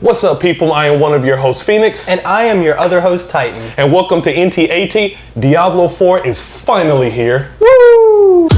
What's up, people? I am one of your hosts, Phoenix. And I am your other host, Titan. And welcome to NTAT. Diablo 4 is finally here. Woo!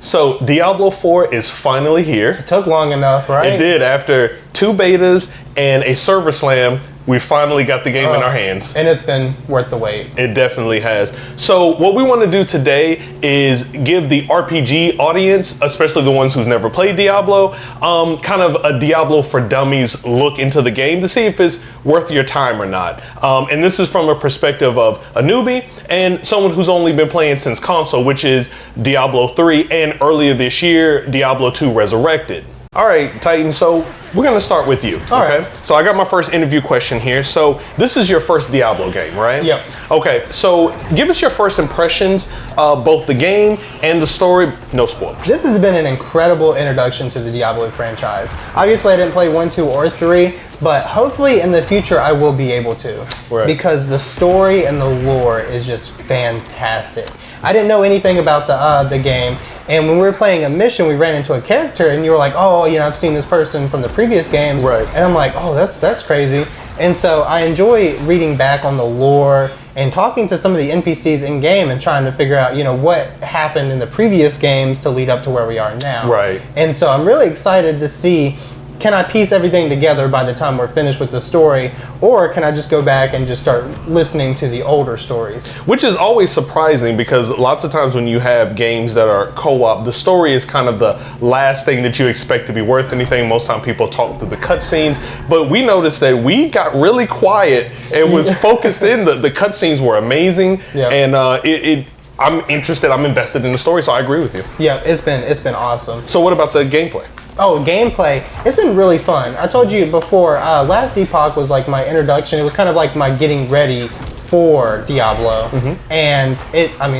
So, Diablo 4 is finally here. It took long enough, right? It did. After 2 betas and a server slam, we finally got the game in our hands. And it's been worth the wait. It definitely has. So what we want to do today is give the RPG audience, especially the ones who's never played Diablo, kind of a Diablo for Dummies look into the game to see if it's worth your time or not. And this is from a perspective of a newbie and someone who's only been playing since console, which is Diablo 3 and earlier this year, Diablo 2 Resurrected. All right, Titan, so we're going to start with you, okay? So I got my first interview question here. So this is your first Diablo game, right? Yep. Okay, so give us your first impressions of both the game and the story. No spoilers. This has been an incredible introduction to the Diablo franchise. Obviously, I didn't play 1, 2, or 3, but hopefully in the future I will be able to. Right. Because the story and the lore is just fantastic. I didn't know anything about the game, and when we were playing a mission, we ran into a character, and you were like, "Oh, you know, I've seen this person from the previous games," right? And I'm like, "Oh, that's crazy." And so I enjoy reading back on the lore and talking to some of the NPCs in game and trying to figure out, you know, what happened in the previous games to lead up to where we are now. Right. And so I'm really excited to see. Can I piece everything together by the time we're finished with the story, or can I just go back and just start listening to the older stories? Which is always surprising because lots of times when you have games that are co-op, the story is kind of the last thing that you expect to be worth anything. Most time people talk through the cutscenes, but we noticed that we got really quiet and was focused in. The cutscenes were amazing, and I'm interested, I'm invested in the story, so I agree with you. Yeah, it's been awesome. So what about the gameplay? Oh, gameplay. It's been really fun. I told you before, Last Epoch was like my introduction. It was kind of like my getting ready for Diablo. Mm-hmm. And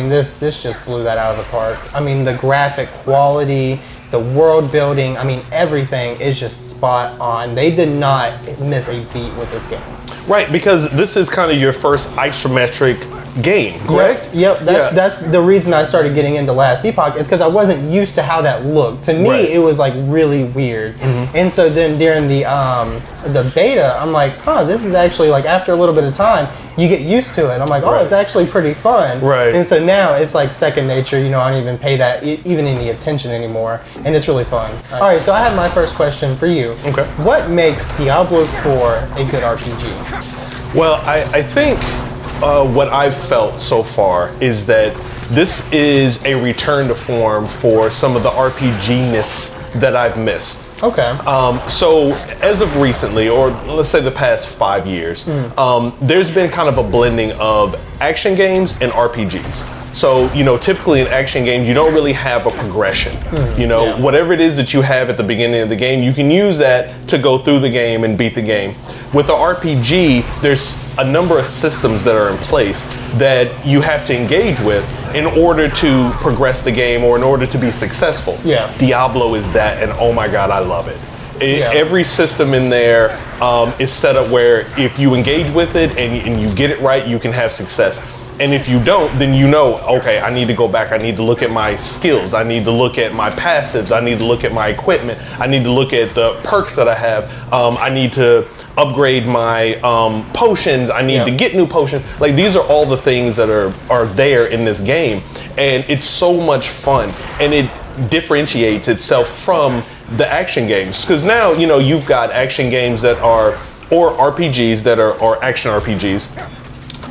this just blew that out of the park. I mean, the graphic quality, the world building, I mean, everything is just spot on. They did not miss a beat with this game. Right, because this is kind of your first isometric game, correct? Yep. That's the reason I started getting into Last Epoch is because I wasn't used to how that looked. To me, it was like really weird. Mm-hmm. And so then during the beta, I'm like, this is actually like after a little bit of time, you get used to it. I'm like, it's actually pretty fun. Right. And so now it's like second nature. You know, I don't even pay that even any attention anymore, and it's really fun. All right, so I have my first question for you. Okay. What makes Diablo 4 a good RPG? Well, I think what I've felt so far is that this is a return to form for some of the RPG-ness that I've missed. Okay. So as of recently, or let's say the past 5 years, there's been kind of a blending of action games and RPGs. So, you know, typically in action games, you don't really have a progression. Whatever it is that you have at the beginning of the game, you can use that to go through the game and beat the game. With the RPG, there's a number of systems that are in place that you have to engage with in order to progress the game or in order to be successful. Yeah. Diablo is that, and oh my God, I love it. Every system in there is set up where if you engage with it and you get it right, you can have success. And if you don't, then you know, okay, I need to go back. I need to look at my skills. I need to look at my passives. I need to look at my equipment. I need to look at the perks that I have. I need to upgrade my potions. I need to get new potions. Like, these are all the things that are there in this game. And it's so much fun. And it differentiates itself from the action games. Because now, you know, you've got action games that are, or RPGs that are action RPGs.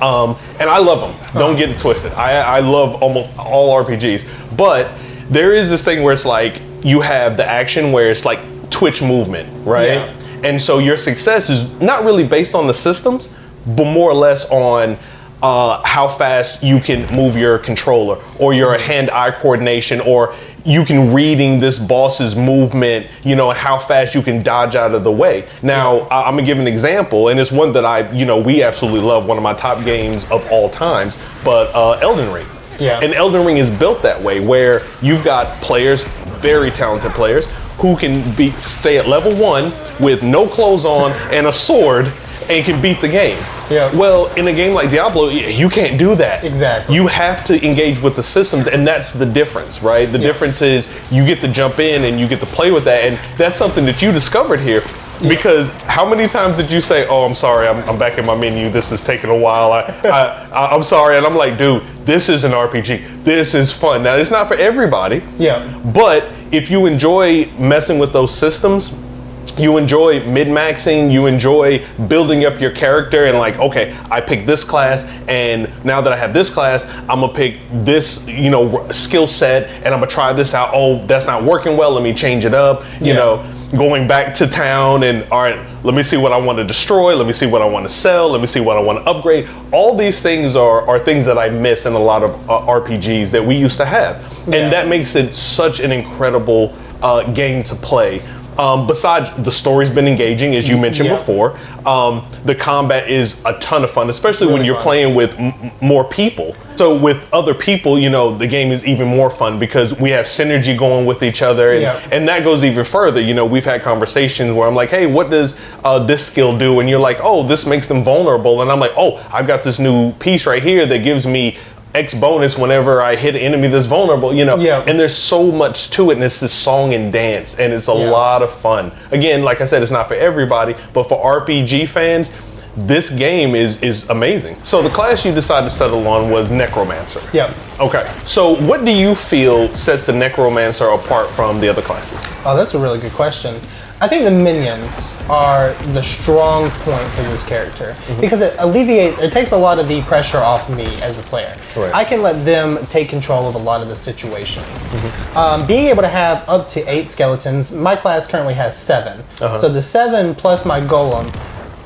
And I love them. Don't get it twisted. I love almost all RPGs. But there is this thing where it's like you have the action where it's like twitch movement, right? Yeah. And so your success is not really based on the systems, but more or less on how fast you can move your controller or your hand-eye coordination, or you can reading this boss's movement, you know, and how fast you can dodge out of the way. Now, I'm gonna give an example, and it's one that we absolutely love, one of my top games of all times, but Elden Ring. Yeah. And Elden Ring is built that way, where you've got players, very talented players, who can stay at level 1 with no clothes on and a sword and can beat the game. Yeah. Well, in a game like Diablo, you can't do that. Exactly. You have to engage with the systems, and that's the difference, right? The difference is you get to jump in and you get to play with that, and that's something that you discovered here. Because how many times did you say, "Oh, I'm sorry, I'm back in my menu. This is taking a while. I'm sorry," and I'm like, "Dude, this is an RPG. This is fun." Now, it's not for everybody. Yeah. But if you enjoy messing with those systems, you enjoy min-maxing, you enjoy building up your character and like, okay, I picked this class, and now that I have this class, I'm gonna pick this, skill set, and I'm gonna try this out. Oh, that's not working well. Let me change it up. Going back to town and, all right, let me see what I want to destroy. Let me see what I want to sell. Let me see what I want to upgrade. All these things are things that I miss in a lot of RPGs that we used to have. And that makes it such an incredible game to play. Besides, the story's been engaging, as you mentioned before. The combat is a ton of fun, especially when you're playing with more people. So with other people, the game is even more fun because we have synergy going with each other. And that goes even further. We've had conversations where I'm like, hey, what does this skill do? And you're like, oh, this makes them vulnerable. And I'm like, oh, I've got this new piece right here that gives me X bonus whenever I hit an enemy that's vulnerable, and there's so much to it, and it's this song and dance, and it's a lot of fun. Again, like I said, it's not for everybody, but for RPG fans, this game is amazing. So the class you decided to settle on was Necromancer. Yeah. Okay, so what do you feel sets the Necromancer apart from the other classes? Oh, that's a really good question. I think the minions are the strong point for this character because it takes a lot of the pressure off me as a player. Right. I can let them take control of a lot of the situations. Being able to have up to 8 skeletons, my class currently has 7. So the 7 plus my golem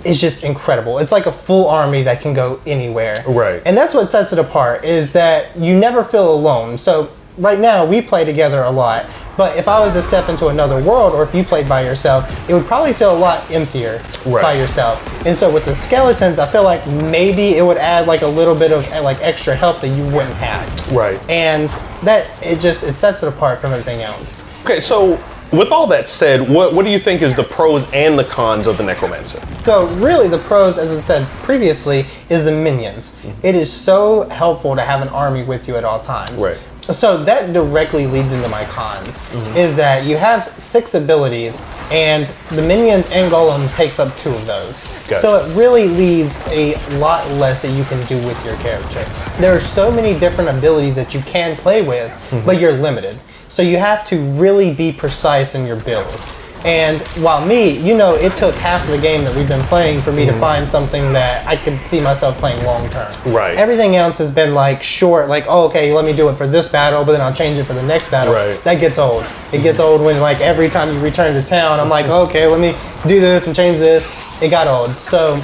is just incredible. It's like a full army that can go anywhere. Right. And that's what sets it apart, is that you never feel alone. So right now we play together a lot. But if I was to step into another world, or if you played by yourself, it would probably feel a lot emptier by yourself. And so with the skeletons, I feel like maybe it would add like a little bit of like extra help that you wouldn't have. Right. And that it sets it apart from everything else. Okay, so with all that said, what do you think is the pros and the cons of the Necromancer? So really the pros, as I said previously, is the minions. It is so helpful to have an army with you at all times. Right. So that directly leads into my cons, is that you have 6 abilities, and the minions and golem takes up 2 of those. Gotcha. So it really leaves a lot less that you can do with your character. There are so many different abilities that you can play with, but you're limited. So you have to really be precise in your build. And while it took half of the game that we've been playing for me to find something that I could see myself playing long term. Right. Everything else has been like short, like, oh, okay, let me do it for this battle, but then I'll change it for the next battle. Right. That gets old. It gets old when like every time you return to town, I'm like, okay, let me do this and change this. It got old. So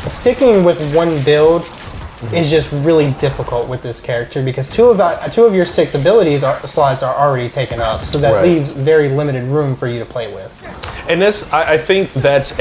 sticking with one build is just really difficult with this character because two of your 6 abilities slots are already taken up, so that leaves very limited room for you to play with. And I think that's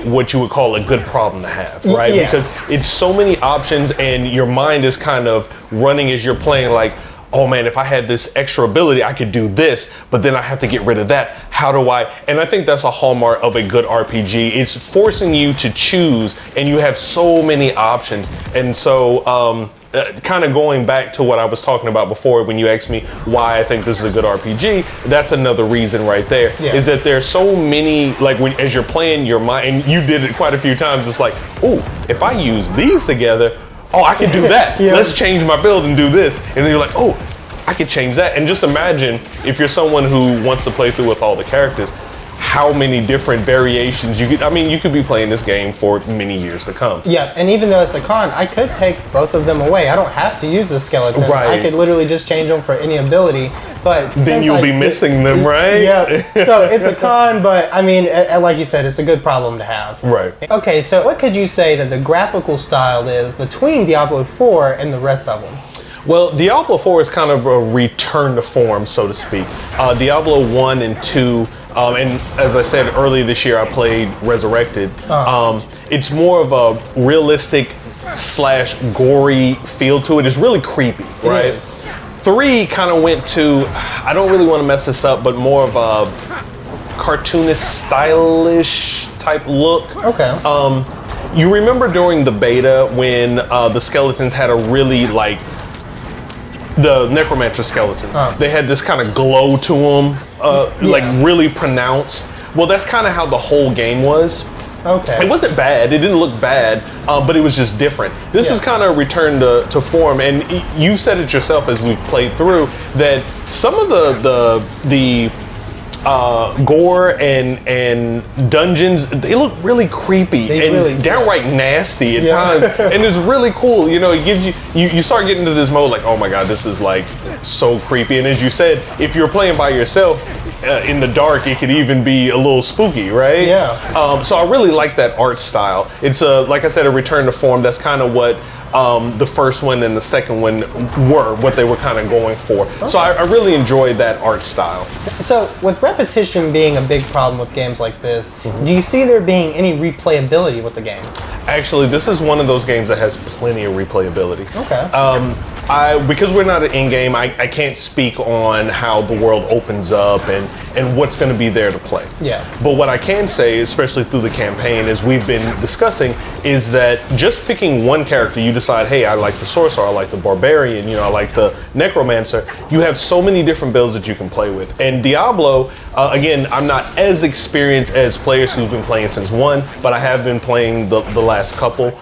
what you would call a good problem to have, right? Yeah. Because it's so many options, and your mind is kind of running as you're playing like, oh man, if I had this extra ability, I could do this, but then I have to get rid of that. How do I? And I think that's a hallmark of a good RPG. It's forcing you to choose, and you have so many options. And so, kind of going back to what I was talking about before when you asked me why I think this is a good RPG, that's another reason right there, is that there's so many, like as you're playing your mind, and you did it quite a few times, it's like, oh, if I use these together, oh, I can do that. Let's change my build and do this. And then you're like, oh, I could change that. And just imagine if you're someone who wants to play through with all the characters, how many different variations you could be playing this game for many years to come. Yeah, and even though it's a con, I could take both of them away. I don't have to use the skeleton. Right. I could literally just change them for any ability. But then you'll be missing them, right? Yeah. So it's a con, but I mean, like you said, it's a good problem to have. Right. Okay, so what could you say that the graphical style is between Diablo 4 and the rest of them? Well, Diablo 4 is kind of a return to form, so to speak. Diablo 1 and 2, and as I said earlier this year, I played Resurrected. It's more of a realistic / gory feel to it. It's really creepy, right? It is. 3 kind of went to, I don't really want to mess this up, but more of a cartoonist, stylish type look. Okay. You remember during the beta when the skeletons had a really like the necromancer skeleton. They had this kind of glow to them, like really pronounced. Well, that's kind of how the whole game was. Okay. It wasn't bad. It didn't look bad, but it was just different. This is kind of returned to form, and you said it yourself as we've played through that some of the gore and dungeons, they look really creepy and downright nasty at times, and it's really cool. You know, it gives you start getting into this mode like, oh my god, this is like so creepy. And as you said, if you're playing by yourself in the dark, it could even be a little spooky, right? Yeah. So I really like that art style. It's like I said, a return to form. That's kind of what the first one and the second one were, what they were kind of going for. Okay. So I really enjoyed that art style. So with repetition being a big problem with games like this, do you see there being any replayability with the game? Actually, this is one of those games that has plenty of replayability. Okay. Because we're not an in-game, I can't speak on how the world opens up and what's going to be there to play. Yeah. But what I can say, especially through the campaign, as we've been discussing, is that just picking one character, you decide, hey, I like the sorcerer, I like the barbarian, you know, I like the necromancer. You have so many different builds that you can play with. And Diablo, again, I'm not as experienced as players who've been playing since 1, but I have been playing the last couple,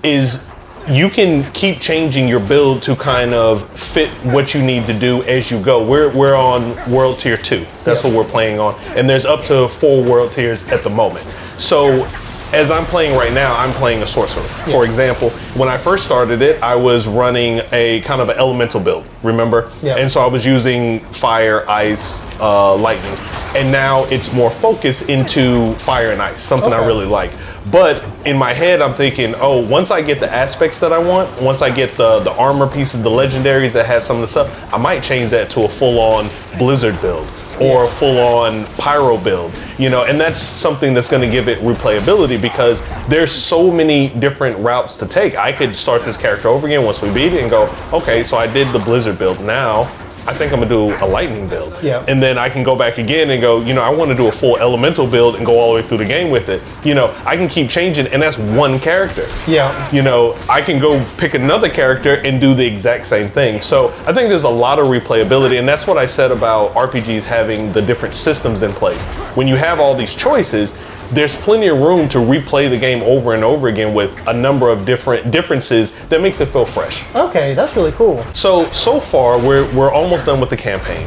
is you can keep changing your build to kind of fit what you need to do as you go. We're on World Tier 2. That's what we're playing on. And there's up to 4 World Tiers at the moment. So as I'm playing right now, I'm playing a sorcerer. For example, when I first started it, I was running a kind of an elemental build, remember? And so I was using fire, ice, lightning. And now it's more focused into fire and ice, something I really like. But in my head, I'm thinking, oh, once I get the aspects that I want, once I get the armor pieces, the legendaries that have some of the stuff, I might change that to a full-on Blizzard build or a full-on Pyro build, you know, and that's something that's going to give it replayability because there's so many different routes to take. I could start this character over again once we beat it and go, okay, so I did the Blizzard build. Now I think I'm gonna do a lightning build. And then I can go back again and go, you know, I want to do a full elemental build and go all the way through the game with it. You know, I can keep changing, and that's one character. You know, I can go pick another character and do the exact same thing. So I think there's a lot of replayability, and that's what I said about RPGs having the different systems in place. When you have all these choices, there's plenty of room to replay the game over and over again with a number of different differences that makes it feel fresh. Okay, that's really cool. So far, we're almost done with the campaign.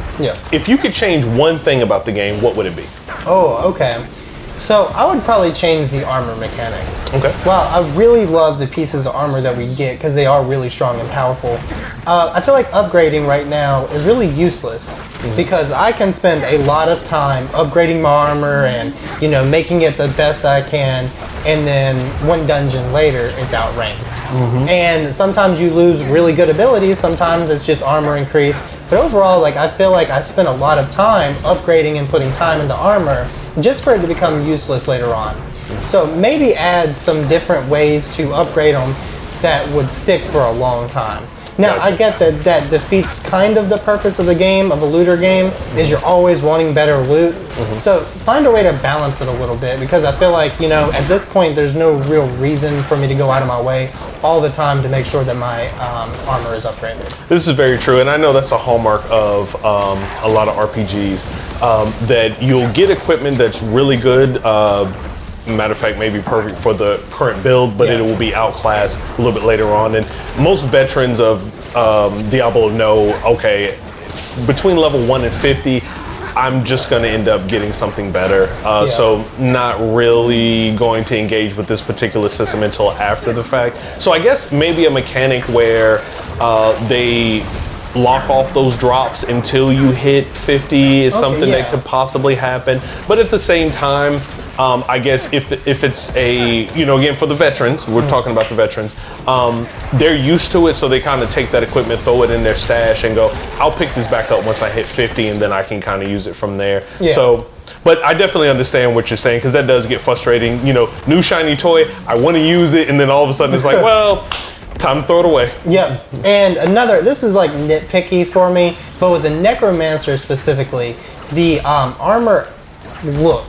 If you could change one thing about the game, what would it be? Oh, okay. So I would probably change the armor mechanic. Okay. Wow, I really love the pieces of armor that we get because they are really strong and powerful. I feel like upgrading right now is really useless because I can spend a lot of time upgrading my armor and, you know, making it the best I can, and then one dungeon later it's outranked. And sometimes you lose really good abilities, sometimes it's just armor increase. But overall, like, I feel like I spent a lot of time upgrading and putting time into armor just for it to become useless later on. So maybe add some different ways to upgrade them that would stick for a long time. Now, I get that that defeats kind of the purpose of the game, of a looter game, is you're always wanting better loot. So find a way to balance it a little bit, because I feel like, you know, at this point, there's no real reason for me to go out of my way all the time to make sure that my armor is upgraded. This is very true, and I know that's a hallmark of a lot of RPGs, that you'll get equipment that's really good, matter of fact, maybe perfect for the current build, but it will be outclassed a little bit later on. And most veterans of Diablo know, okay, between level 1 and 50, I'm just going to end up getting something better. So not really going to engage with this particular system until after the fact. So I guess maybe a mechanic where they lock off those drops until you hit 50 is something that could possibly happen. But at the same time, I guess if it's a, you know, again, for the veterans, we're talking about the veterans, they're used to it, so they kind of take that equipment, throw it in their stash, and go, I'll pick this back up once I hit 50, and then I can kind of use it from there. So, but I definitely understand what you're saying, because that does get frustrating. You know, new shiny toy, I want to use it, and then all of a sudden it's like, well, time to throw it away. And another, this is like nitpicky for me, but with the Necromancer specifically, the armor look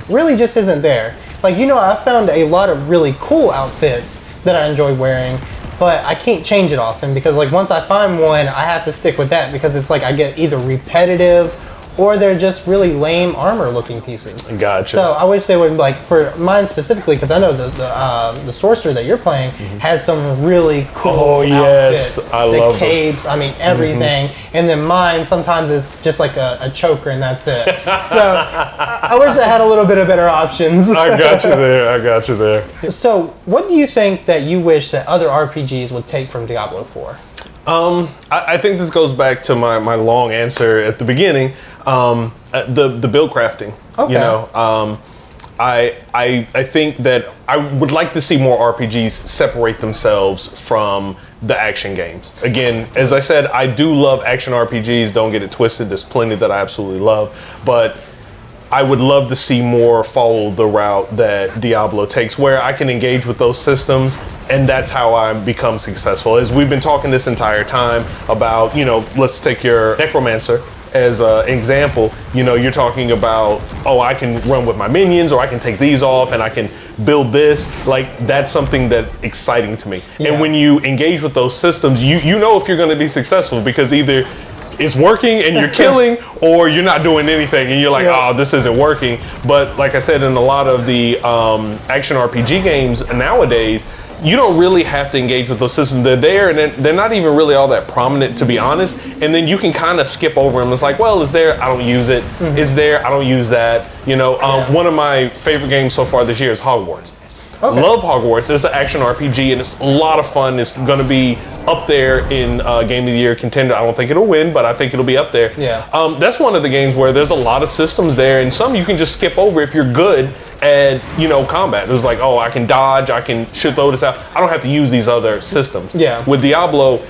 really just isn't there. Like, I found a lot of really cool outfits that I enjoy wearing, but I can't change it often because, like, once I find one, I have to stick with that because it's like I get either repetitive or they're just really lame armor-looking pieces. Gotcha. So I wish they would, like, for mine specifically, because I know the sorcerer that you're playing has some really cool outfits. I love the capes, I mean, everything. And then mine, sometimes it's just like a choker and that's it. So I wish I had a little bit of better options. I got you there. So what do you think that you wish that other RPGs would take from Diablo 4? I think this goes back to my long answer at the beginning. The build crafting. Okay. I think that I would like to see more RPGs separate themselves from the action games. Again, as I said, I do love action RPGs. Don't get it twisted. There's plenty that I absolutely love, but I would love to see more follow the route that Diablo takes, where I can engage with those systems, and that's how I become successful. As we've been talking this entire time about, let's take your Necromancer as an example. You're talking about, I can run with my minions, or I can take these off, and I can build this. Like, that's something that's exciting to me. Yeah. And when you engage with those systems, you know if you're going to be successful, because either it's working and you're killing, or you're not doing anything and you're like, this isn't working. But like I said, in a lot of the action RPG games nowadays, you don't really have to engage with those systems. They're there, and they're not even really all that prominent, to be honest. And then you can kind of skip over them. It's like, well, it's there, I don't use it. It's there, I don't use that. One of my favorite games so far this year is Hogwarts. Okay. Love Hogwarts. It's an action RPG, and it's a lot of fun. It's going to be up there in Game of the Year contender. I don't think it'll win, but I think it'll be up there. Yeah. That's one of the games where there's a lot of systems there, and some you can just skip over if you're good at, combat. It's like, I can dodge, I can throw this out. I don't have to use these other systems. Yeah. With Diablo,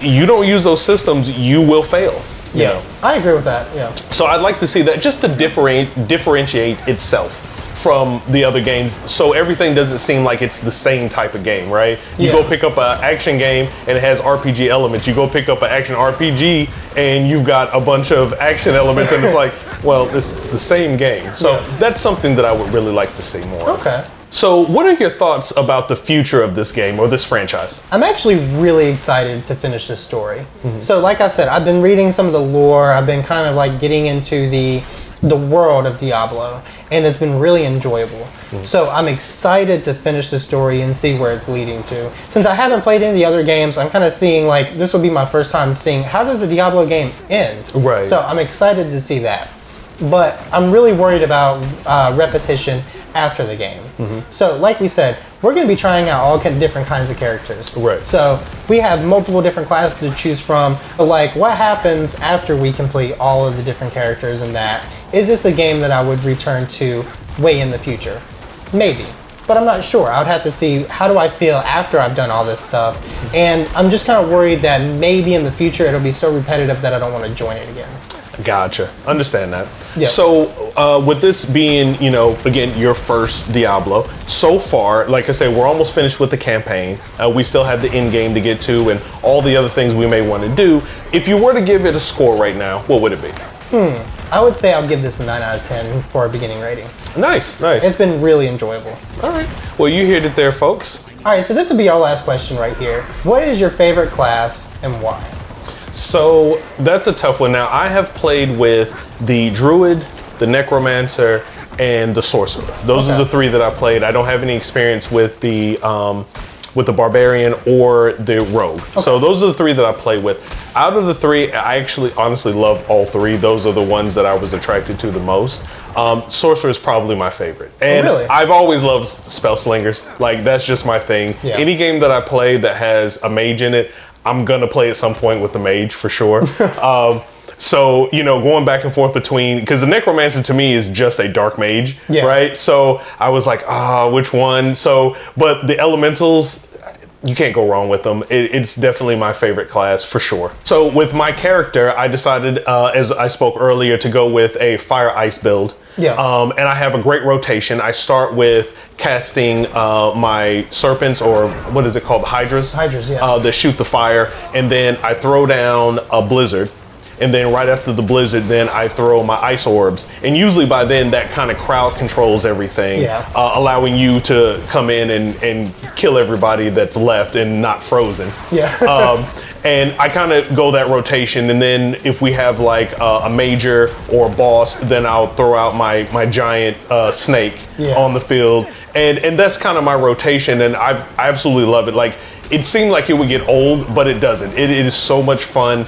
you don't use those systems, you will fail. Yeah. I agree with that. Yeah. So I'd like to see that, just to differentiate itself from the other games, so everything doesn't seem like it's the same type of game, right? You go pick up an action game and it has RPG elements. You go pick up an action RPG and you've got a bunch of action elements, and it's like, well, it's the same game. So that's something that I would really like to see more. Okay. So what are your thoughts about the future of this game or this franchise? I'm actually really excited to finish this story. So like I've said, I've been reading some of the lore. I've been kind of like getting into the world of Diablo, and it's been really enjoyable. So I'm excited to finish the story and see where it's leading to. Since I haven't played any of the other games, I'm kind of seeing, like, this will be my first time seeing how does a Diablo game end. Right. So I'm excited to see that. But I'm really worried about repetition after the game. So like we said, we're going to be trying out all different kinds of characters. Right. So we have multiple different classes to choose from. But like, what happens after we complete all of the different characters and that? Is this a game that I would return to way in the future? Maybe. But I'm not sure. I would have to see, how do I feel after I've done all this stuff? And I'm just kind of worried that maybe in the future it'll be so repetitive that I don't want to join it again. Gotcha. Understand that. Yep. So with this being, again, your first Diablo, so far, like I said, we're almost finished with the campaign. We still have the end game to get to and all the other things we may want to do. If you were to give it a score right now, what would it be? I would say I'll give this a 9 out of 10 for a beginning rating. Nice. It's been really enjoyable. All right. Well, you heard it there, folks. All right, so this will be our last question right here. What is your favorite class and why? So that's a tough one. Now, I have played with the Druid, the Necromancer, and the Sorcerer. Those are the three that I played. I don't have any experience with the Barbarian or the Rogue. Okay. So those are the three that I played with. Out of the three, I actually honestly love all three. Those are the ones that I was attracted to the most. Sorcerer is probably my favorite. And really? I've always loved spell slingers. Like, that's just my thing. Yeah. Any game that I play that has a mage in it, I'm gonna play at some point with the mage for sure. So, going back and forth between, because the Necromancer to me is just a dark mage, right? So I was like, which one? So, but the Elementals, you can't go wrong with them. It's definitely my favorite class for sure. So with my character, I decided, as I spoke earlier, to go with a Fire Ice build. Yeah. And I have a great rotation. I start with casting my serpents, or what is it called? Hydras? Hydras, yeah. That shoot the fire. And then I throw down a blizzard. and then right after the blizzard, then I throw my ice orbs. And usually by then, that kind of crowd controls everything, allowing you to come in and kill everybody that's left and not frozen. And I kind of go that rotation, and then if we have like a major or a boss, then I'll throw out my giant snake on the field, and that's kind of my rotation, and I absolutely love it. Like, it seemed like it would get old, but it doesn't. It is so much fun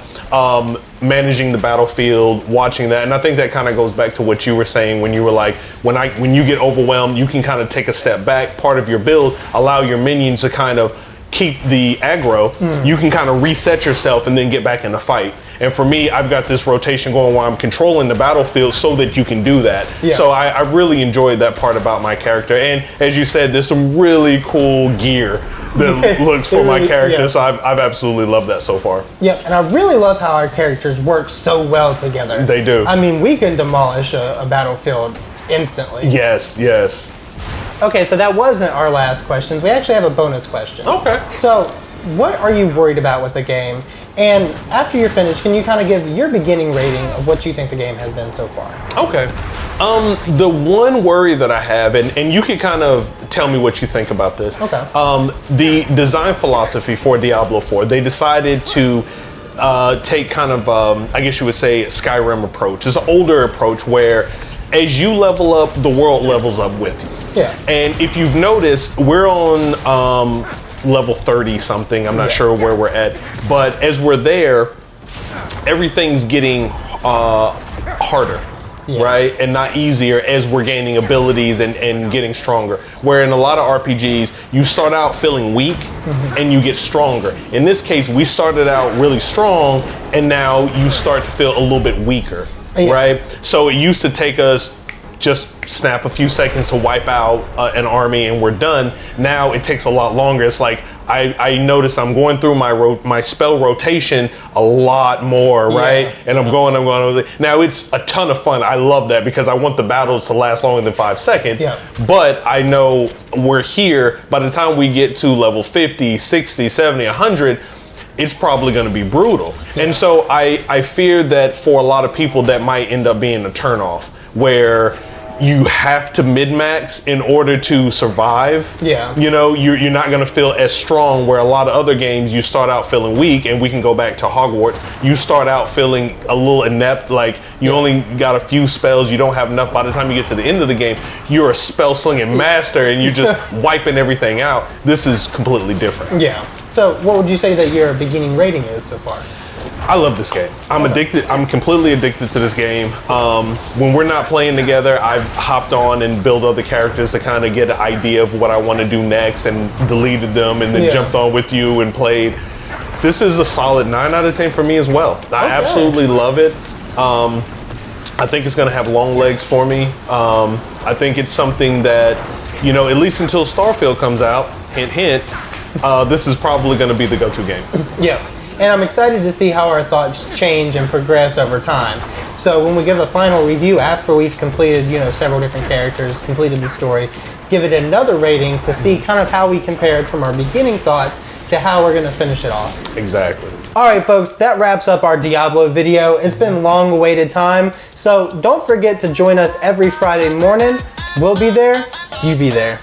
managing the battlefield, watching that, and I think that kind of goes back to what you were saying when you were like, when you get overwhelmed, you can kind of take a step back, part of your build, allow your minions to kind of keep the aggro, you can kind of reset yourself and then get back in the fight. And for me, I've got this rotation going where I'm controlling the battlefield so that you can do that. So I really enjoyed that part about my character. And as you said, there's some really cool gear that looks for my character. So I've absolutely loved that so far. And I really love how our characters work so well together. They do. I mean, we can demolish a battlefield instantly. Yes. Okay, so that wasn't our last question. We actually have a bonus question. Okay. So, what are you worried about with the game? And after you're finished, can you kind of give your beginning rating of what you think the game has been so far? Okay. The one worry that I have, and you can kind of tell me what you think about this. Okay. The design philosophy for Diablo 4, they decided to take kind of, I guess you would say, Skyrim approach. It's an older approach where as you level up, the world levels up with you. And if you've noticed, we're on level 30 something. I'm not sure where we're at. But as we're there, everything's getting harder, right? And not easier as we're gaining abilities and getting stronger. Where in a lot of RPGs, you start out feeling weak and you get stronger. In this case, we started out really strong and now you start to feel a little bit weaker. Right? So it used to take us just snap a few seconds to wipe out an army and we're done. Now it takes a lot longer. It's like I notice I'm going through my spell rotation a lot more, right? And I'm going over there. Now it's a ton of fun. I love that because I want the battles to last longer than 5 seconds. But I know we're here. By the time we get to level 50, 60, 70, 100, it's probably going to be brutal. And so I fear that for a lot of people that might end up being a turnoff where you have to min-max in order to survive. You know, you're not going to feel as strong, where a lot of other games you start out feeling weak, and we can go back to Hogwarts. You start out feeling a little inept, like you only got a few spells, you don't have enough. By the time you get to the end of the game, you're a spell slinging master and you're just wiping everything out. This is completely different. So what would you say that your beginning rating is so far? I love this game. I'm addicted. I'm completely addicted to this game. When we're not playing together, I've hopped on and built other characters to kind of get an idea of what I want to do next, and deleted them, and then jumped on with you and played. This is a solid 9 out of 10 for me as well. I absolutely love it. I think it's going to have long legs for me. I think it's something that, you know, at least until Starfield comes out, hint, hint, this is probably going to be the go-to game. And I'm excited to see how our thoughts change and progress over time. So when we give a final review after we've completed, you know, several different characters, completed the story, give it another rating to see kind of how we compared from our beginning thoughts to how we're going to finish it off. Exactly. All right, folks, that wraps up our Diablo video. It's been long-awaited time, so don't forget to join us every Friday morning. We'll be there. You be there.